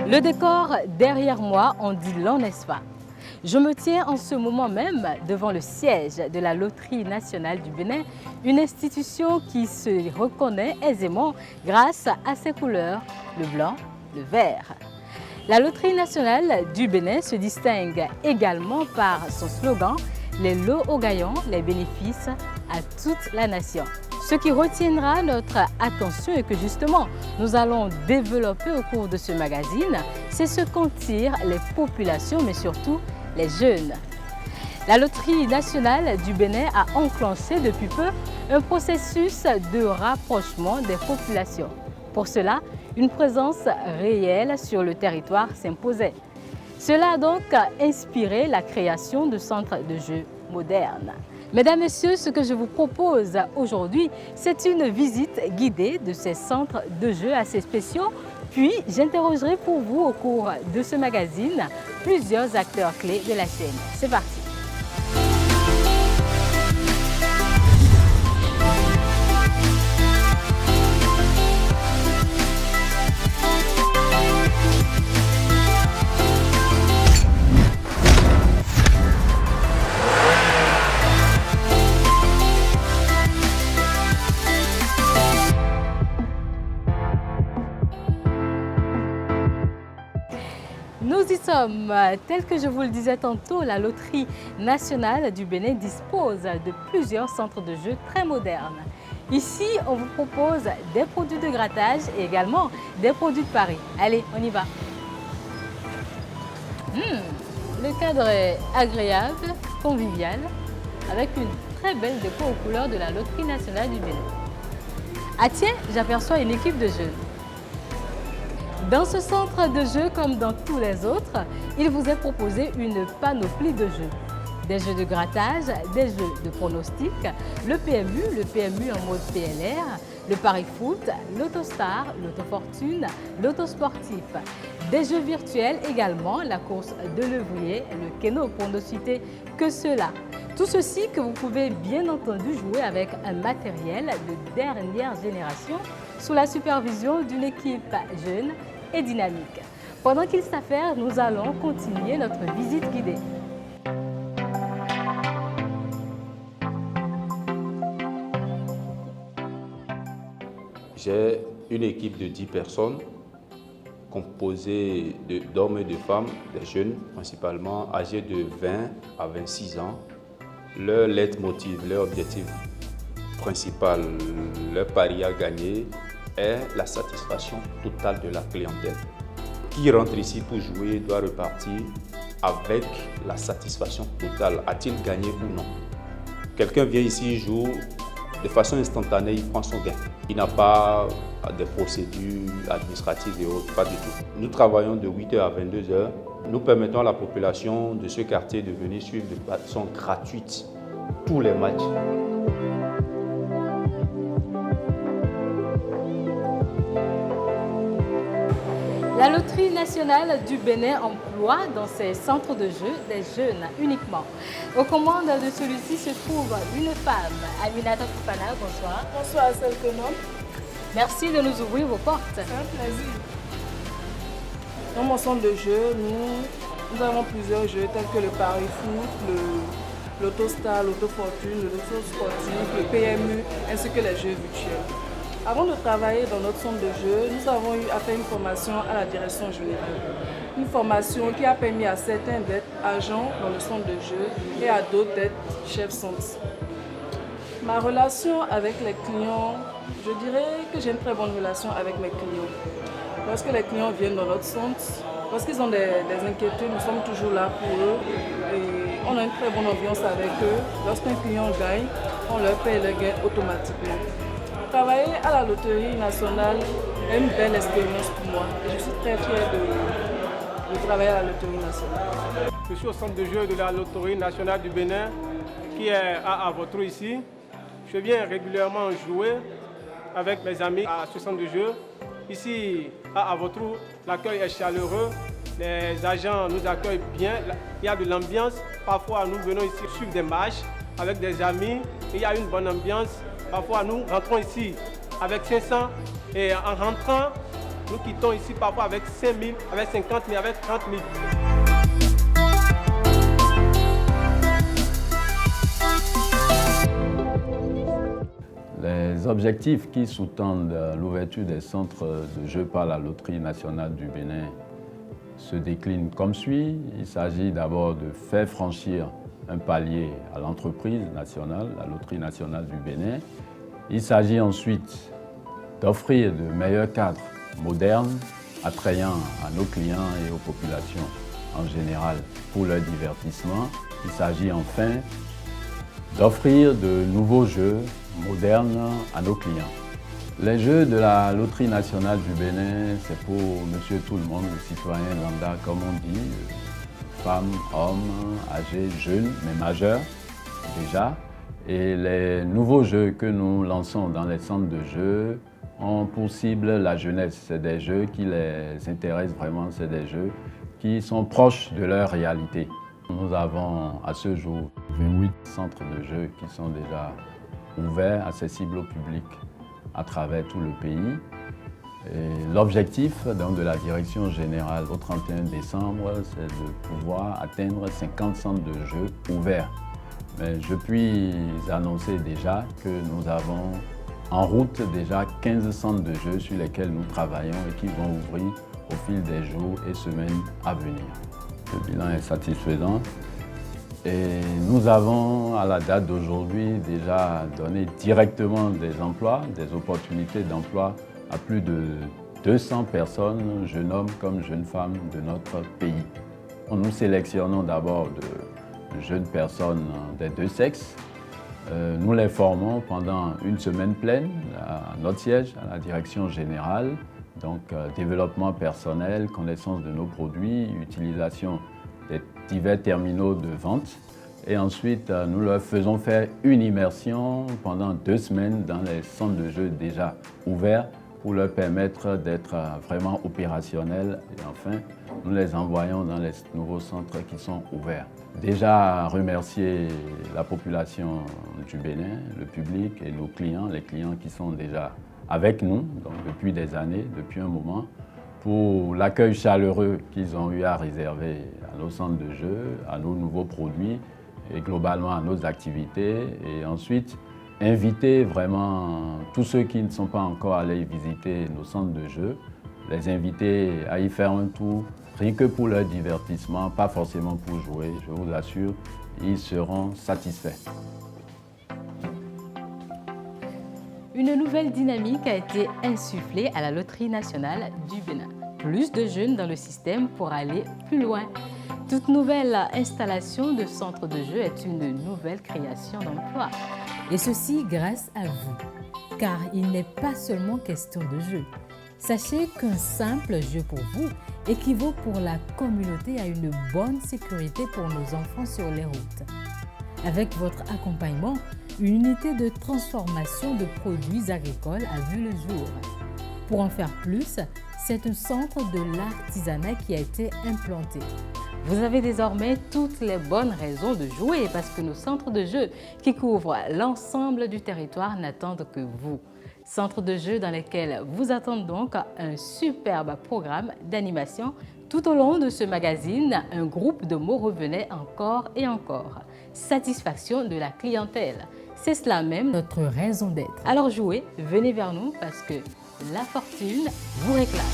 Le décor derrière moi en dit long, n'est-ce pas? Je me tiens en ce moment même devant le siège de la Loterie nationale du Bénin, une institution qui se reconnaît aisément grâce à ses couleurs, le blanc, le vert. La Loterie nationale du Bénin se distingue également par son slogan « Les lots aux gagnants, les bénéfices à toute la nation ». Ce qui retiendra notre attention et que justement nous allons développer au cours de ce magazine, c'est ce qu'en tirent les populations, mais surtout les jeunes. La Loterie nationale du Bénin a enclenché depuis peu un processus de rapprochement des populations. Pour cela, une présence réelle sur le territoire s'imposait. Cela a donc inspiré la création de centres de jeux modernes. Mesdames, Messieurs, ce que je vous propose aujourd'hui, c'est une visite guidée de ces centres de jeux assez spéciaux. Puis, j'interrogerai pour vous au cours de ce magazine plusieurs acteurs clés de la chaîne. C'est parti! Nous y sommes. Tel que je vous le disais tantôt, la Loterie nationale du Bénin dispose de plusieurs centres de jeux très modernes. Ici, on vous propose des produits de grattage et également des produits de paris. Allez, on y va. Le cadre est agréable, convivial, avec une très belle déco aux couleurs de la Loterie nationale du Bénin. Ah tiens, j'aperçois une équipe de jeunes. Dans ce centre de jeux, comme dans tous les autres, il vous est proposé une panoplie de jeux. Des jeux de grattage, des jeux de pronostic, le PMU en mode PLR, le pari foot, l'autostar, l'autofortune, l'autosportif. Des jeux virtuels également, la course de l'œuvrier, le kéno pour ne citer que cela. Tout ceci que vous pouvez bien entendu jouer avec un matériel de dernière génération sous la supervision d'une équipe jeune et dynamique. Pendant qu'il s'affaire, nous allons continuer notre visite guidée. J'ai une équipe de 10 personnes composée d'hommes et de femmes, des jeunes principalement, âgés de 20 à 26 ans. Leur leitmotiv, leur objectif principal, leur pari à gagner est la satisfaction totale de la clientèle. Qui rentre ici pour jouer doit repartir avec la satisfaction totale. A-t-il gagné ou non? Quelqu'un vient ici, joue, de façon instantanée, il prend son gain. Il n'a pas des procédures administratives et autres, pas du tout. Nous travaillons de 8h à 22h. Nous permettons à la population de ce quartier de venir suivre de façon gratuite tous les matchs. La Loterie nationale du Bénin emploie dans ses centres de jeux des jeunes uniquement. Aux commandes de celui-ci se trouve une femme, Aminata Koufana. Bonsoir. Bonsoir, celle que non. Merci de nous ouvrir vos portes. C'est un plaisir. Dans mon centre de jeu, nous avons plusieurs jeux tels que le pari foot, l'autostar, l'autofortune, le loto sportif, le PMU, ainsi que les jeux virtuels. Avant de travailler dans notre centre de jeu, nous avons eu à faire une formation à la direction générale. Une formation qui a permis à certains d'être agents dans le centre de jeu et à d'autres d'être chefs centre. Ma relation avec les clients, je dirais que j'ai une très bonne relation avec mes clients. Lorsque les clients viennent dans notre centre, lorsqu'ils ont des inquiétudes, nous sommes toujours là pour eux et on a une très bonne ambiance avec eux. Lorsqu'un client gagne, on leur paye le gain automatiquement. Travailler à la Loterie nationale est une belle expérience pour moi et je suis très fière de travailler à la Loterie nationale. Je suis au centre de jeu de la Loterie nationale du Bénin qui est à Avotrou ici. Je viens régulièrement jouer avec mes amis à ce centre de jeu. Ici à Avotrou, l'accueil est chaleureux, les agents nous accueillent bien, il y a de l'ambiance. Parfois nous venons ici suivre des matchs avec des amis, il y a une bonne ambiance. Parfois nous rentrons ici avec 500 Et en rentrant, nous quittons ici parfois avec 5 000, avec 50 000, avec 30 000. Les objectifs qui sous-tendent l'ouverture des centres de jeux par la Loterie nationale du Bénin se déclinent comme suit. Il s'agit d'abord de faire franchir un palier à l'entreprise nationale, la Loterie nationale du Bénin. Il s'agit ensuite d'offrir de meilleurs cadres modernes, attrayant à nos clients et aux populations en général pour leur divertissement. Il s'agit enfin d'offrir de nouveaux jeux modernes à nos clients. Les jeux de la Loterie nationale du Bénin, c'est pour monsieur tout le monde, le citoyen lambda comme on dit, femmes, hommes, âgés, jeunes, mais majeurs déjà. Et les nouveaux jeux que nous lançons dans les centres de jeux ont pour cible la jeunesse. C'est des jeux qui les intéressent vraiment, c'est des jeux qui sont proches de leur réalité. Nous avons à ce jour 28 centres de jeux qui sont déjà ouverts, accessibles au public à travers tout le pays. L'objectif de la direction générale au 31 décembre, c'est de pouvoir atteindre 50 centres de jeux ouverts. Mais je puis annoncer déjà que nous avons en route déjà 15 centres de jeux sur lesquels nous travaillons et qui vont ouvrir au fil des jours et semaines à venir. Le bilan est satisfaisant. Et nous avons, à la date d'aujourd'hui, déjà donné directement des emplois, des opportunités d'emploi à plus de 200 personnes, jeunes hommes comme jeunes femmes de notre pays. Nous sélectionnons d'abord de jeunes personnes des deux sexes. Nous les formons pendant une semaine pleine à notre siège, à la direction générale. Donc, développement personnel, connaissance de nos produits, utilisation des divers terminaux de vente. Et ensuite, nous leur faisons faire une immersion pendant 2 semaines dans les centres de jeux déjà ouverts pour leur permettre d'être vraiment opérationnels. Et enfin, nous les envoyons dans les nouveaux centres qui sont ouverts. Déjà, remercier la population du Bénin, le public et nos clients, les clients qui sont déjà avec nous donc depuis des années, depuis un moment, pour l'accueil chaleureux qu'ils ont eu à réserver à nos centres de jeux, à nos nouveaux produits et globalement à nos activités. Et ensuite, inviter vraiment tous ceux qui ne sont pas encore allés visiter nos centres de jeux, les inviter à y faire un tour, rien que pour leur divertissement, pas forcément pour jouer, je vous assure, ils seront satisfaits. Une nouvelle dynamique a été insufflée à la Loterie nationale du Bénin. Plus de jeunes dans le système pour aller plus loin. Toute nouvelle installation de centre de jeu est une nouvelle création d'emplois. Et ceci grâce à vous, car il n'est pas seulement question de jeu. Sachez qu'un simple jeu pour vous équivaut pour la communauté à une bonne sécurité pour nos enfants sur les routes. Avec votre accompagnement, une unité de transformation de produits agricoles a vu le jour. Pour en faire plus, c'est un centre de l'artisanat qui a été implanté. Vous avez désormais toutes les bonnes raisons de jouer parce que nos centres de jeux qui couvrent l'ensemble du territoire n'attendent que vous. Centres de jeux dans lesquels vous attendent donc un superbe programme d'animation. Tout au long de ce magazine, un groupe de mots revenait encore et encore. Satisfaction de la clientèle. C'est cela même notre raison d'être. Alors jouez, venez vers nous parce que la fortune vous réclame.